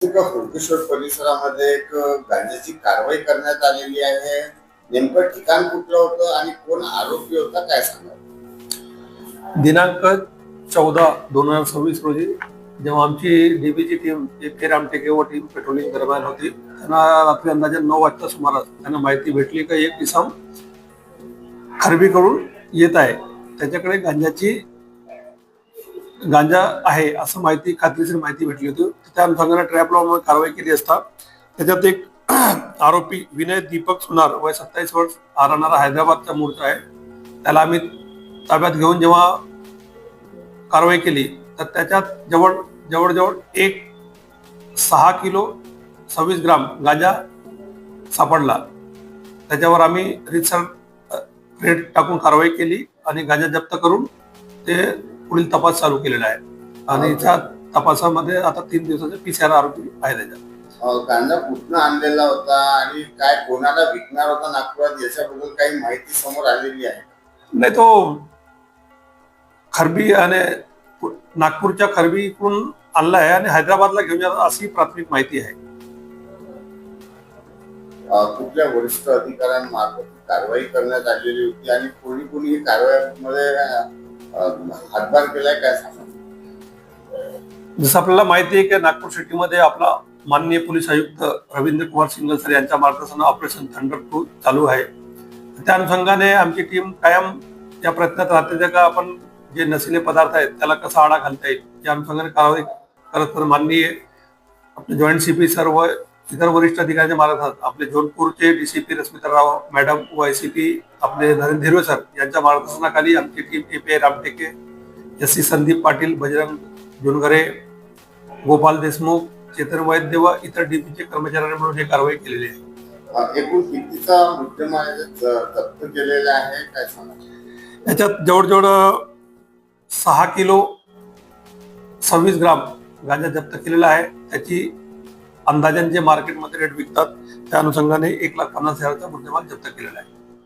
कुणकेश्वर परिसरामध्ये एक गांजाची कारवाई करण्यात आलेली आहे. नेमकं ठिकाण कुठलं होतं आणि कोण आरोपी होता काय सांगा? दिनांक 14/2026 रोजी जेव्हा आमची डीबीची टीम के रामटेके व टीम पेट्रोलिंग दरम्यान होती, त्यांना रात्री अंदाजे 9 वाजता सुमारास त्यांना माहिती भेटली की एक इसम खरबीकडून येत आहे. त्याच्याकडे गांजा आहे असं खात्रीशीर माहिती भेटली होती. त्या अनुषंगाने ट्रॅप लावून कारवाई केली असता त्याच्यात एक आरोपी विनय दीपक सुनार वय 27 वर्ष हा राहणारा हैदराबादचा मूळचा आहे. त्याला आम्ही ताब्यात घेऊन जेव्हा कारवाई केली तर त्याच्यात जवळजवळ 6 किलो 26 ग्राम गांजा सापडला. त्याच्यावर आम्ही रितसर रेड टाकून कारवाई केली आणि गांजा जप्त करून ते पुढील तपास चालू केलेला आहे. आणि त्या तपासामध्ये आता 3 दिवसाचे PCR आरोपी आहे. त्याच्यात गांजा कुठनं आणलेला होता आणि काय कोणाला विकणार होता नागपुरात याच्याबद्दल काही माहिती समोर आलेली आहे? नाही, तो खरबी आणि नागपूरच्या खरबीकडून आणला आहे आणि हैदराबादला घेऊन जाणार अशी प्राथमिक माहिती आहे. कुठल्या वरिष्ठ अधिकाऱ्यांमार्फत कारवाई करण्यात आलेली होती आणि कोणी ही कारवाईमध्ये हातभार केलाय काय सांगा? जसं आपल्याला माहिती आहे की नागपूर सिटीमध्ये आपला माननीय पोलीस आयुक्त रवींद्र कुमार सिंगल सर यांच्या मार्गदर्शनाने ऑपरेशन थंडर 2 चालू आहे. त्या अनुषंगाने आमची टीम कायम या प्रयत्नात राहते का आपण जे नशिले पदार्थ आहेत त्याला कसा आळा घालता येईल या अनुषंगाने कारवाई करत माननीय आपले जॉईंट CP सर व इतर वरिष्ठ अधिकाऱ्यांच्या मार्गदर्शनात आपले जोधपूरचे DCP रश्मिता राव मॅडम व ICP आपले नरेंद्र हिरवे सर यांच्या मार्गदर्शनाखाली आमची team API Ramteke, SC Sandeep Patil, Bajrang Junghare, Gopal Deshmukh, Chetan Vaidya व इतर DPचे कर्मचाऱ्यांनी मिळून ही कारवाई केलेली आहे. एकूण कितीचा मुद्देमाल जप्त केलेला आहे काय सांगा? याच्यात जवळजवळ 6 किलो 26 ग्राम गांजा जप्त केलेला आहे. त्याची अंदाजाने जे मार्केटमध्ये रेट विकतात त्या अनुषंगाने 1,50,000चा मुद्देमाल जप्त केलेला आहे.